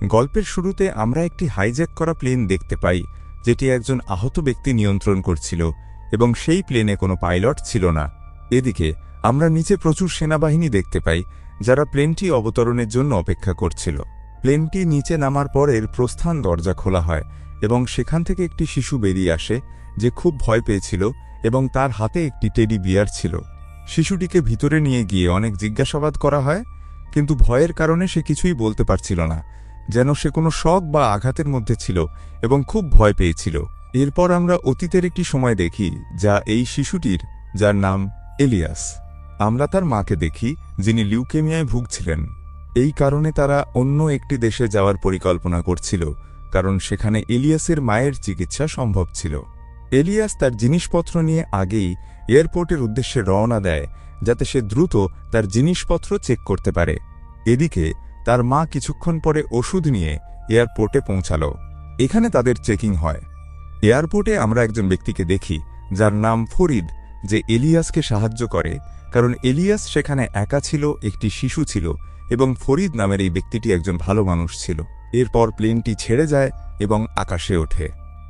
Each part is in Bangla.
গল্পের শুরুতে আমরা একটি হাইজ্যাক করা প্লেন দেখতে পাই, যেটি একজন আহত ব্যক্তি নিয়ন্ত্রণ করছিল এবং সেই প্লেনে কোনো পাইলট ছিল না। এদিকে আমরা নিচে প্রচুর সেনাবাহিনী দেখতে পাই, যারা প্লেনটি অবতরণের জন্য অপেক্ষা করছিল। প্লেনটি নিচে নামার পর এর প্রস্থান দরজা খোলা হয় এবং সেখান থেকে একটি শিশু বেরিয়ে আসে, যে খুব ভয় পেয়েছিল এবং তার হাতে একটি টেডি বিয়ার ছিল। শিশুটিকে ভিতরে নিয়ে গিয়ে অনেক জিজ্ঞাসাবাদ করা হয়, কিন্তু ভয়ের কারণে সে কিছুই বলতে পারছিল না, যেন সে কোনো শক বা আঘাতের মধ্যে ছিল এবং খুব ভয় পেয়েছিল। এরপর আমরা অতীতের একটি সময় দেখি, যা এই শিশুটির, যার নাম এলিয়াস। আমরা তার মাকে দেখি, যিনি লিউকেমিয়ায় ভুগছিলেন। এই কারণে তারা অন্য একটি দেশে যাওয়ার পরিকল্পনা করছিল, কারণ সেখানে এলিয়াসের মায়ের চিকিৎসা সম্ভব ছিল। এলিয়াস তার জিনিসপত্র নিয়ে আগেই এয়ারপোর্টের উদ্দেশ্যে রওনা দেয়, যাতে সে দ্রুত তার জিনিসপত্র চেক করতে পারে। এদিকে তার মা কিছুক্ষণ পরে ওষুধ নিয়ে এয়ারপোর্টে পৌঁছাল। এখানে তাদের চেকিং হয়। এয়ারপোর্টে আমরা একজন ব্যক্তিকে দেখি, যার নাম ফরিদ, যে এলিয়াসকে সাহায্য করে, কারণ এলিয়াস সেখানে একা ছিল, একটি শিশু ছিল এবং ফরিদ নামের এই ব্যক্তিটি একজন ভালো মানুষ ছিল। এরপর প্লেনটি ছেড়ে যায় এবং আকাশে ওঠে।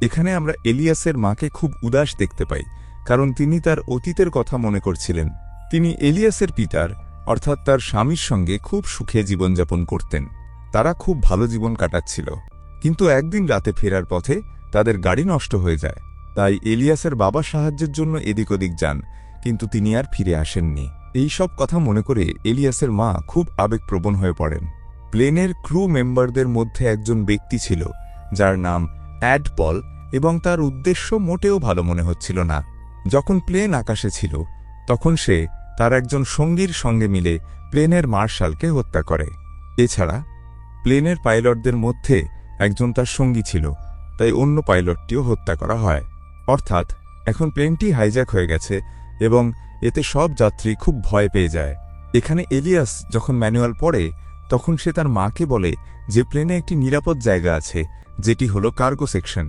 এখানে আমরা এলিয়াসের মাকে খুব উদাস দেখতে পাই, কারণ তিনি তার অতীতের কথা মনে করছিলেন। তিনি এলিয়াসের পিতার, অর্থাৎ তার স্বামীর সঙ্গে খুব সুখে জীবনযাপন করতেন। তারা খুব ভালো জীবন কাটাচ্ছিল। কিন্তু একদিন রাতে ফেরার পথে তাদের গাড়ি নষ্ট হয়ে যায়। তাই এলিয়াসের বাবা সাহায্যের জন্য এদিক ওদিক যান, কিন্তু তিনি আর ফিরে আসেননি। এই সব কথা মনে করে এলিয়াসের মা খুব আবেগপ্রবণ হয়ে পড়েন। প্লেনের ক্রু মেম্বারদের মধ্যে একজন ব্যক্তি ছিল, যার নাম অ্যাড পল, এবং তার উদ্দেশ্য মোটেও ভালো মনে হচ্ছিল না। যখন প্লেন আকাশে ছিল, তখন সে তার একজন সঙ্গীর সঙ্গে মিলে প্লেনের মার্শালকে হত্যা করে। এছাড়া প্লেনের পাইলটদের মধ্যে একজন তার সঙ্গী ছিল, তাই অন্য পাইলটটিও হত্যা করা হয়। অর্থাৎ এখন প্লেনটি হাইজ্যাক হয়ে গেছে এবং এতে সব যাত্রী খুব ভয় পেয়ে যায়। এখানে এলিয়াস যখন ম্যানুয়াল পড়ে, তখন সে তার মাকে বলে যে প্লেনে একটি নিরাপদ জায়গা আছে, যেটি হলো কার্গো সেকশন।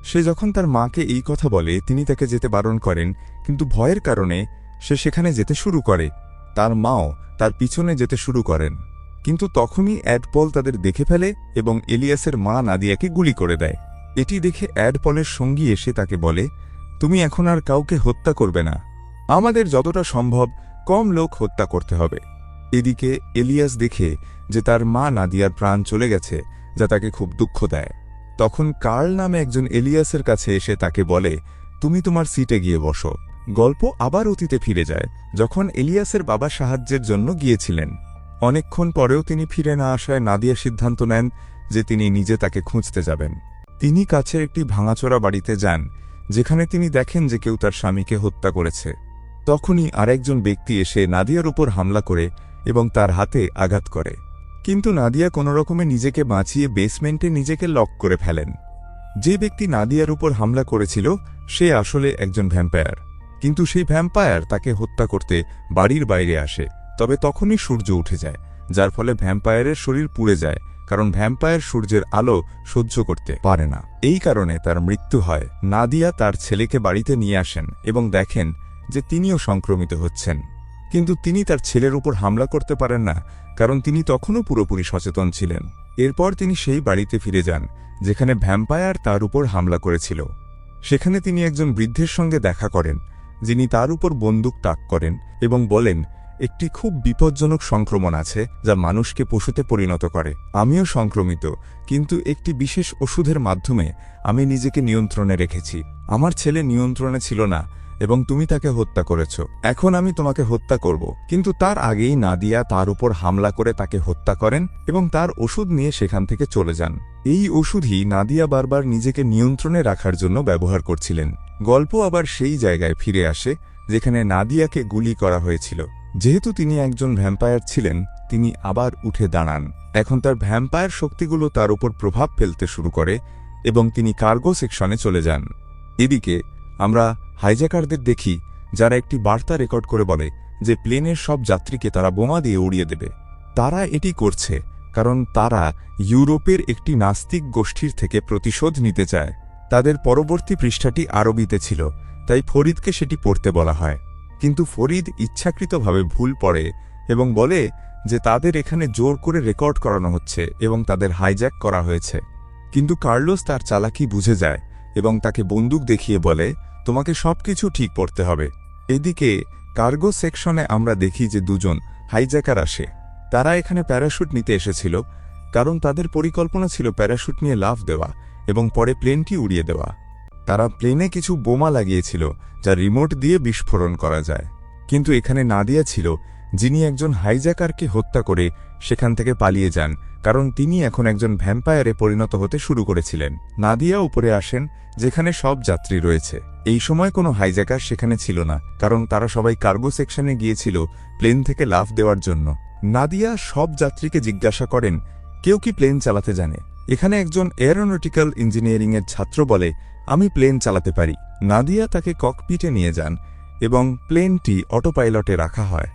সে যখন তার মাকে এই কথা বলে, তিনি তাকে যেতে বারণ করেন, কিন্তু ভয়ের কারণে সে সেখানে যেতে শুরু করে। তার মাও তার পিছনে যেতে শুরু করেন, কিন্তু তখনই অ্যাড পল তাদের দেখে ফেলে এবং এলিয়াসের মা নাদিয়াকে গুলি করে দেয়। এটি দেখে অ্যাড পলের সঙ্গী এসে তাকে বলে, তুমি এখন আর কাউকে হত্যা করবে না, আমাদের যতটা সম্ভব কম লোক হত্যা করতে হবে। এদিকে এলিয়াস দেখে যে তার মা নাদিয়ার প্রাণ চলে গেছে, যা তাকে খুব দুঃখ দেয়। তখন কার্ল নামে একজন এলিয়াসের কাছে এসে তাকে বলে, তুমি তোমার সিটে গিয়ে বসো। গল্প আবার অতীতে ফিরে যায়, যখন এলিয়াসের বাবা সাহায্যের জন্য গিয়েছিলেন। অনেকক্ষণ পরেও তিনি ফিরে না আসায় নাদিয়া সিদ্ধান্ত নেন যে তিনি নিজে তাকে খুঁজতে যাবেন। তিনি কাছে একটি ভাঙাচোরা বাড়িতে যান, যেখানে তিনি দেখেন যে কেউ তার স্বামীকে হত্যা করেছে। তখনই আরেকজন ব্যক্তি এসে নাদিয়ার উপর হামলা করে এবং তার হাতে আঘাত করে, কিন্তু নাদিয়া কোনোরকমে নিজেকে বাঁচিয়ে বেসমেন্টে নিজেকে লক করে ফেলেন। যে ব্যক্তি নাদিয়ার উপর হামলা করেছিল সে আসলে একজন ভ্যাম্পায়ার, কিন্তু সেই ভ্যাম্পায়ার তাকে হত্যা করতে বাড়ির বাইরে আসে। তবে তখনই সূর্য উঠে যায়, যার ফলে ভ্যাম্পায়ারের শরীর পুড়ে যায়, কারণ ভ্যাম্পায়ার সূর্যের আলো সহ্য করতে পারে না। এই কারণে তার মৃত্যু হয়। নাদিয়া তার ছেলেকে বাড়িতে নিয়ে আসেন এবং দেখেন যে তিনিও সংক্রমিত হচ্ছেন, কিন্তু তিনি তার ছেলের উপর হামলা করতে পারেন না, কারণ তিনি তখনও পুরোপুরি সচেতন ছিলেন। এরপর তিনি সেই বাড়িতে ফিরে যান যেখানে ভ্যাম্পায়ার তার উপর হামলা করেছিল। সেখানে তিনি একজন বৃদ্ধের সঙ্গে দেখা করেন, যিনি তার উপর বন্দুক তাক করেন এবং বলেন, একটি খুব বিপজ্জনক সংক্রমণ আছে যা মানুষকে পশুতে পরিণত করে। আমিও সংক্রমিত, কিন্তু একটি বিশেষ ওষুধের মাধ্যমে আমি নিজেকে নিয়ন্ত্রণে রেখেছি। আমার ছেলে নিয়ন্ত্রণে ছিল না এবং তুমি তাকে হত্যা করেছ। এখন আমি তোমাকে হত্যা করব। কিন্তু তার আগেই নাদিয়া তার উপর হামলা করে তাকে হত্যা করেন এবং তার ওষুধ নিয়ে সেখান থেকে চলে যান। এই ওষুধই নাদিয়া বারবার নিজেকে নিয়ন্ত্রণে রাখার জন্য ব্যবহার করছিলেন। গল্প আবার সেই জায়গায় ফিরে আসে যেখানে নাদিয়াকে গুলি করা হয়েছিল। যেহেতু তিনি একজন ভ্যাম্পায়ার ছিলেন, তিনি আবার উঠে দাঁড়ান। এখন তার ভ্যাম্পায়ার শক্তিগুলো তার উপর প্রভাব ফেলতে শুরু করে এবং তিনি কার্গো সেকশনে চলে যান। এদিকে আমরা হাইজ্যাকারদের দেখি, যারা একটি বার্তা রেকর্ড করে বলে যে প্লেনের সব যাত্রীকে তারা বোমা দিয়ে উড়িয়ে দেবে। তারা এটি করছে কারণ তারা ইউরোপের একটি নাস্তিক গোষ্ঠীর থেকে প্রতিশোধ নিতে চায়। তাদের পরবর্তী পৃষ্ঠাটি আরবিতে ছিল, তাই ফরিদকে সেটি পড়তে বলা হয়। কিন্তু ফরিদ ইচ্ছাকৃতভাবে ভুল পড়ে এবং বলে যে তাদের এখানে জোর করে রেকর্ড করানো হচ্ছে এবং তাদের হাইজ্যাক করা হয়েছে। কিন্তু কার্লোস তার চালাকি বুঝে যায় এবং তাকে বন্দুক দেখিয়ে বলে, তোমাকে সবকিছু ঠিক করতে হবে। এদিকে কার্গো সেকশনে আমরা দেখি যে দুজন হাইজ্যাকার আসে। তারা এখানে প্যারাশুট নিতে এসেছিল, কারণ তাদের পরিকল্পনা ছিল প্যারাশুট নিয়ে লাফ দেওয়া এবং পরে প্লেনটি উড়িয়ে দেওয়া। তারা প্লেনে কিছু বোমা লাগিয়েছিল যা রিমোট দিয়ে বিস্ফোরণ করা যায়। কিন্তু এখানে নাদিয়া ছিল, যিনি একজন হাইজ্যাকারকে হত্যা করে সেখান থেকে পালিয়ে যান, কারণ তিনি এখন একজন ভ্যাম্পায়ারে পরিণত হতে শুরু করেছিলেন। নাদিয়া উপরে আসেন, যেখানে সব যাত্রী রয়েছে। এই সময় কোনো হাইজ্যাকার সেখানে ছিল না, কারণ তারা সবাই কার্গো সেকশনে গিয়েছিল প্লেন থেকে লাফ দেওয়ার জন্য। নাদিয়া সব যাত্রীকে জিজ্ঞাসা করেন, কেউ কি প্লেন চালাতে জানে? এখানে একজন এরোনটিক্যাল ইঞ্জিনিয়ারিংয়ের ছাত্র বলে, আমি প্লেন চালাতে পারি। নাদিয়া তাকে ককপিটে নিয়ে যান এবং প্লেনটি অটো পাইলটে রাখা হয়।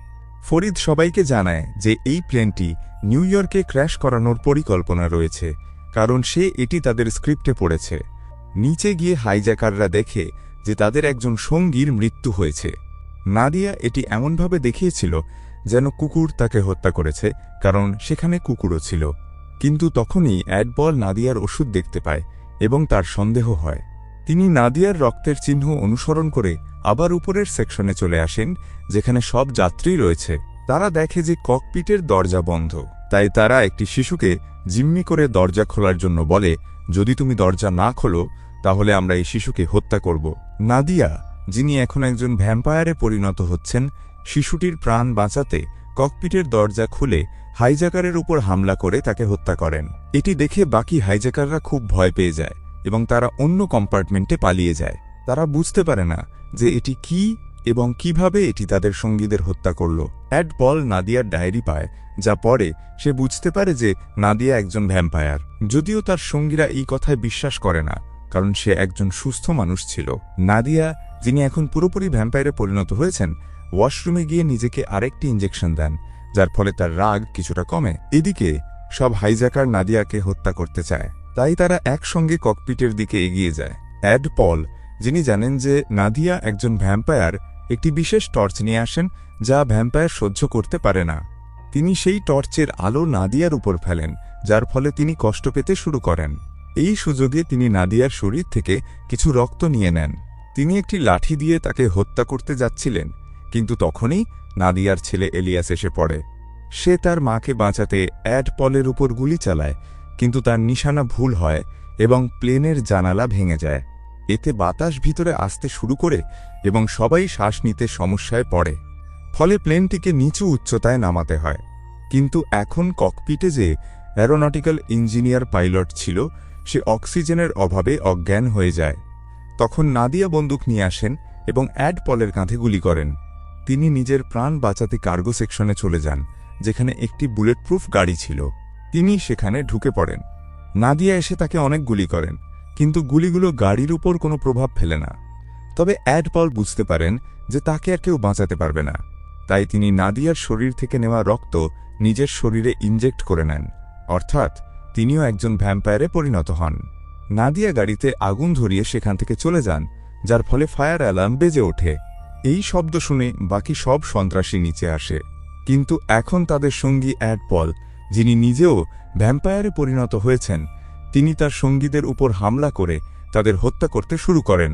ফরিদ সবাইকে জানায় যে এই প্লেনটি নিউ ইয়র্কে ক্র্যাশ করানোর পরিকল্পনা রয়েছে, কারণ সে এটি তাদের স্ক্রিপ্টে পড়েছে। নিচে গিয়ে হাইজ্যাকাররা দেখে যে তাদের একজন সঙ্গীর মৃত্যু হয়েছে। নাদিয়া এটি এমনভাবে দেখিয়েছিল যেন কুকুর তাকে হত্যা করেছে, কারণ সেখানে কুকুরও ছিল। কিন্তু তখনই অ্যাডবল নাদিয়ার ওষুধ দেখতে পায় এবং তার সন্দেহ হয়। তিনি নাদিয়ার রক্তের চিহ্ন অনুসরণ করে আবার উপরের সেকশনে চলে আসেন, যেখানে সব যাত্রী রয়েছে। তারা দেখে যে ককপিটের দরজা বন্ধ, তাই তারা একটি শিশুকে জিম্মি করে দরজা খোলার জন্য বলে, যদি তুমি দরজা না খোলো তাহলে আমরা এই শিশুকে হত্যা করব। নাদিয়া, যিনি এখন একজন ভ্যাম্পায়ারে পরিণত হচ্ছেন, শিশুটির প্রাণ বাঁচাতে ককপিটের দরজা খুলে হাইজ্যাকারের উপর হামলা করে তাকে হত্যা করেন। এটি দেখে বাকি হাইজ্যাকাররা খুব ভয় পেয়ে যায় এবং তারা অন্য কম্পার্টমেন্টে পালিয়ে যায়। তারা বুঝতে পারে না যে এটি কি এবং কিভাবে এটি তাদের সঙ্গীদের হত্যা করল। অ্যাডবল নাদিয়ার ডায়েরি পায়, যা পরে সে বুঝতে পারে যে নাদিয়া একজন ভ্যাম্পায়ার। যদিও তার সঙ্গীরা এই কথায় বিশ্বাস করে না, কারণ সে একজন সুস্থ মানুষ ছিল। নাদিয়া, যিনি এখন পুরোপুরি ভ্যাম্পায়ারে পরিণত হয়েছেন, ওয়াশরুমে গিয়ে নিজেকে আরেকটি ইঞ্জেকশন দেন, যার ফলে তার রাগ কিছুটা কমে। এদিকে সব হাইজ্যাকার নাদিয়াকে হত্যা করতে চায়, তাই তারা একসঙ্গে ককপিটের দিকে এগিয়ে যায়। অ্যাডপল, যিনি জানেন যে নাদিয়া একজন ভ্যাম্পায়ার, একটি বিশেষ টর্চ নিয়ে আসেন যা ভ্যাম্পায়ার সহ্য করতে পারে না। তিনি সেই টর্চের আলো নাদিয়ার উপর ফেলেন, যার ফলে তিনি কষ্ট পেতে শুরু করেন। এই সুযোগে তিনি নাদিয়ার শরীর থেকে কিছু রক্ত নিয়ে নেন। তিনি একটি লাঠি দিয়ে তাকে হত্যা করতে যাচ্ছিলেন, কিন্তু তখনই নাদিয়ার ছেলে এলিয়াস এসে পড়ে। সে তার মাকে বাঁচাতে অ্যাডপলের উপর গুলি চালায়, কিন্তু তার নিশানা ভুল হয় এবং প্লেনের জানালা ভেঙে যায়। এতে বাতাস ভিতরে আসতে শুরু করে এবং সবাই শ্বাস নিতে সমস্যায় পড়ে, ফলে প্লেনটিকে নিচু উচ্চতায় নামাতে হয়। কিন্তু এখন ককপিটে যে অ্যারোনটিক্যাল ইঞ্জিনিয়ার পাইলট ছিল, সে অক্সিজেনের অভাবে অজ্ঞান হয়ে যায়। তখন নাদিয়া বন্দুক নিয়ে আসেন এবং অ্যাডপলের কাঁধে গুলি করেন। তিনি নিজের প্রাণ বাঁচাতে কার্গো সেকশনে চলে যান, যেখানে একটি বুলেটপ্রুফ গাড়ি ছিল। তিনি সেখানে ঢুকে পড়েন। নাদিয়া এসে তাকে অনেক গুলি করেন, কিন্তু গুলিগুলো গাড়ির উপর কোনো প্রভাব ফেলে না। তবে অ্যাডপল বুঝতে পারেন যে তাকে আর কেউ বাঁচাতে পারবে না, তাই তিনি নাদিয়ার শরীর থেকে নেওয়া রক্ত নিজের শরীরে ইনজেক্ট করে নেন, অর্থাৎ তিনিও একজন ভ্যাম্পায়ারে পরিণত হন। নাদিয়া গাড়িতে আগুন ধরিয়ে সেখান থেকে চলে যান, যার ফলে ফায়ার অ্যালার্ম বেজে ওঠে। এই শব্দ শুনে বাকি সব সন্ত্রাসী নিচে আসে, কিন্তু এখন তাদের সঙ্গী অ্যাডপল, যিনি নিজেও ভ্যাম্পায়ারে পরিণত হয়েছেন, তিনি তার সঙ্গীদের উপর হামলা করে তাদের হত্যা করতে শুরু করেন।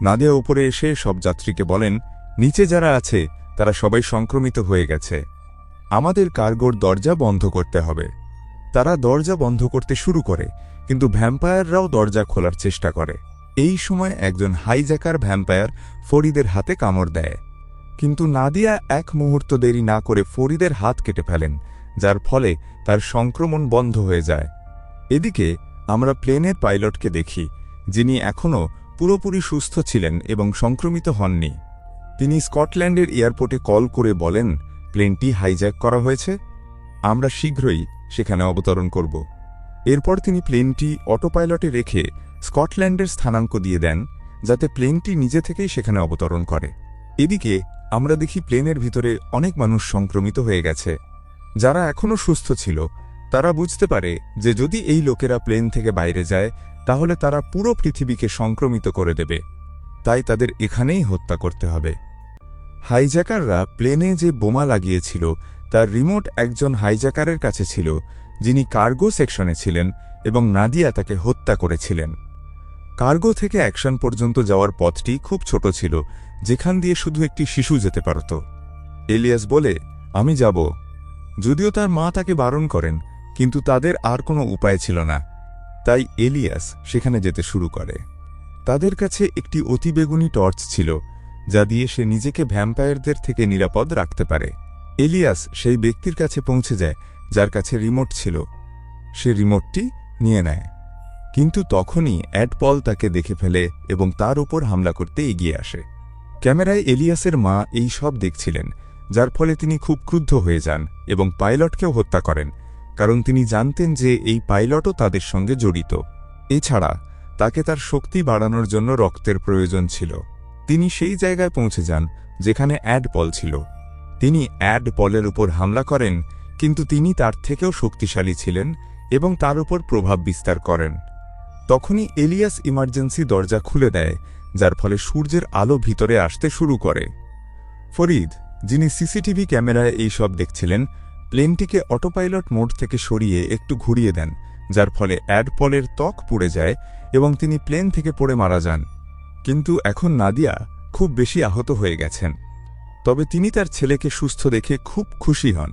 নাদিয়া উপরে এসে সব যাত্রীকে বলেন, নিচে যারা আছে তারা সবাই সংক্রমিত হয়ে গেছে, আমাদের কার্গোর দরজা বন্ধ করতে হবে। তারা দরজা বন্ধ করতে শুরু করে, কিন্তু ভ্যাম্পায়াররাও দরজা খোলার চেষ্টা করে। এই সময় একজন হাইজ্যাকার ভ্যাম্পায়ার ফরিদের হাতে কামড় দেয়, কিন্তু নাদিয়া এক মুহূর্ত দেরি না করে ফরিদের হাত কেটে ফেলেন, যার ফলে তার সংক্রমণ বন্ধ হয়ে যায়। এদিকে আমরা প্লেনের পাইলটকে দেখি, যিনি এখনও পুরোপুরি সুস্থ ছিলেন এবং সংক্রমিত হননি। তিনি স্কটল্যান্ডের এয়ারপোর্টে কল করে বলেন, প্লেনটি হাইজ্যাক করা হয়েছে, আমরা শীঘ্রই সেখানে অবতরণ করব। এরপর তিনি প্লেনটি অটো পাইলটে রেখে স্কটল্যান্ডের স্থানাঙ্ক দিয়ে দেন, যাতে প্লেনটি নিজে থেকেই সেখানে অবতরণ করে। এদিকে আমরা দেখি প্লেনের ভিতরে অনেক মানুষ সংক্রমিত হয়ে গেছে। যারা এখনও সুস্থ ছিল তারা বুঝতে পারে যে যদি এই লোকেরা প্লেন থেকে বাইরে যায় তাহলে তারা পুরো পৃথিবীকে সংক্রমিত করে দেবে, তাই তাদের এখানেই হত্যা করতে হবে। হাইজ্যাকাররা প্লেনে যে বোমা লাগিয়েছিল তার রিমোট একজন হাইজ্যাকারের কাছে ছিল, যিনি কার্গো সেকশনে ছিলেন এবং নাদিয়া তাকে হত্যা করেছিলেন। কার্গো থেকে অ্যাকশন পর্যন্ত যাওয়ার পথটি খুব ছোট ছিল, যেখান দিয়ে শুধু একটি শিশু যেতে পারত। এলিয়াস বলে, আমি যাব। যদিও তার মা তাকে বারণ করেন, কিন্তু তাদের আর কোনো উপায় ছিল না। তাই এলিয়াস সেখানে যেতে শুরু করে। তাদের কাছে একটি অতিবেগুনি টর্চ ছিল, যা দিয়ে সে নিজেকে ভ্যাম্পায়ারদের থেকে নিরাপদ রাখতে পারে। এলিয়াস সেই ব্যক্তির কাছে পৌঁছে যায় যার কাছে রিমোট ছিল। সে রিমোটটি নিয়ে নেয়, কিন্তু তখনই অ্যাড পল তাকে দেখে ফেলে এবং তার উপর হামলা করতে এগিয়ে আসে। ক্যামেরায় এলিয়াসের মা এই সব দেখছিলেন, যার ফলে তিনি খুব ক্রুদ্ধ হয়ে যান এবং পাইলটকেও হত্যা করেন, কারণ তিনি জানতেন যে এই পাইলটও তাদের সঙ্গে জড়িত। এছাড়া তাকে তার শক্তি বাড়ানোর জন্য রক্তের প্রয়োজন ছিল। তিনি সেই জায়গায় পৌঁছে যান যেখানে অ্যাড পল ছিল। তিনি অ্যাড পলের উপর হামলা করেন, কিন্তু তিনি তার থেকেও শক্তিশালী ছিলেন এবং তার উপর প্রভাব বিস্তার করেন। তখনই এলিয়াস ইমার্জেন্সি দরজা খুলে দেয়, যার ফলে সূর্যের আলো ভিতরে আসতে শুরু করে। ফরিদ, যিনি সিসিটিভি ক্যামেরায় এই সব দেখছিলেন, প্লেনটিকে অটোপাইলট মোড থেকে সরিয়ে একটু ঘুরিয়ে দেন, যার ফলে অ্যাড পলের ত্বক পুড়ে যায় এবং তিনি প্লেন থেকে পড়ে মারা যান। কিন্তু এখন নাদিয়া খুব বেশি আহত হয়ে গেছেন, তবে তিনি তার ছেলেকে সুস্থ দেখে খুব খুশি হন।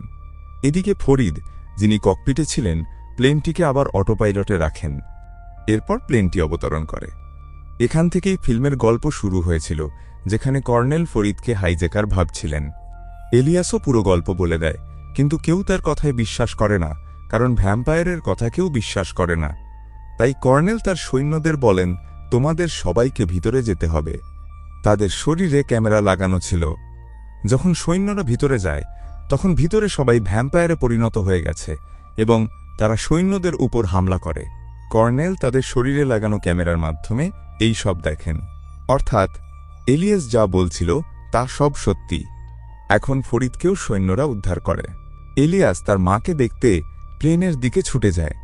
এদিকে ফরিদ, যিনি ককপিটে ছিলেন, প্লেনটিকে আবার অটোপাইলটে রাখেন। এরপর প্লেনটি অবতরণ করে। এখান থেকেই ফিল্মের গল্প শুরু হয়েছিল, যেখানে কর্নেল ফরিদকে হাইজ্যাকার ভাবছিলেন। এলিয়াসও পুরো গল্প বলে দেয়, কিন্তু কেউ তার কথায় বিশ্বাস করে না, কারণ ভ্যাম্পায়ারের কথা কেউ বিশ্বাস করে না। তাই কর্নেল তার সৈন্যদের বলেন, তোমাদের সবাইকে ভিতরে যেতে হবে। তাদের শরীরে ক্যামেরা লাগানো ছিল। যখন সৈন্যরা ভিতরে যায়, তখন ভিতরে সবাই ভ্যাম্পায়ারে পরিণত হয়ে গেছে এবং তারা সৈন্যদের উপর হামলা করে। কর্নেল তাদের শরীরে লাগানো ক্যামেরার মাধ্যমে এই সব দেখেন। অর্থাৎ এলিয়াস যা বলছিল তা সব সত্যি। এখন ফরিদকেও সৈন্যরা উদ্ধার করে। এলিয়াস তার মাকে দেখতে প্লেনের দিকে ছুটে যায়,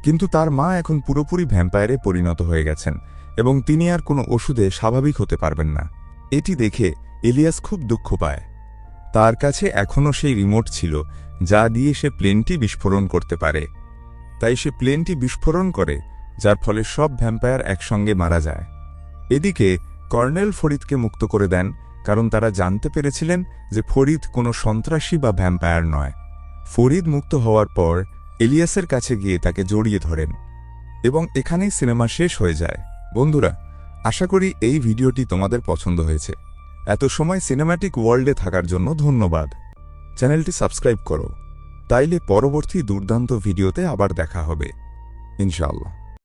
কিন্তু তার মা এখন পুরোপুরি ভ্যাম্পায়ারে পরিণত হয়ে গেছেন এবং তিনি আর কোনো ওষুধে স্বাভাবিক হতে পারবেন না। এটি দেখে এলিয়াস খুব দুঃখ পায়। তার কাছে এখনও সেই রিমোট ছিল, যা দিয়ে সে প্লেনটি বিস্ফোরণ করতে পারে। তাই সে প্লেনটি বিস্ফোরণ করে, যার ফলে সব ভ্যাম্পায়ার একসঙ্গে মারা যায়। এদিকে কর্নেল ফরিদকে মুক্ত করে দেন, কারণ তারা জানতে পেরেছিলেন যে ফরিদ কোনো সন্ত্রাসী বা ভ্যাম্পায়ার নয়। ফরিদ মুক্ত হওয়ার পর এলিয়াসের কাছে গিয়ে তাকে জড়িয়ে ধরেন এবং এখানেই সিনেমা শেষ হয়ে যায়। বন্ধুরা, আশা করি এই ভিডিওটি তোমাদের পছন্দ হয়েছে। এত সময় সিনেম্যাটিক ওয়ার্ল্ডে থাকার জন্য ধন্যবাদ। চ্যানেলটি সাবস্ক্রাইব করো, তাইলে পরবর্তী দুর্দান্ত ভিডিওতে আবার দেখা হবে ইনশাআল্লাহ।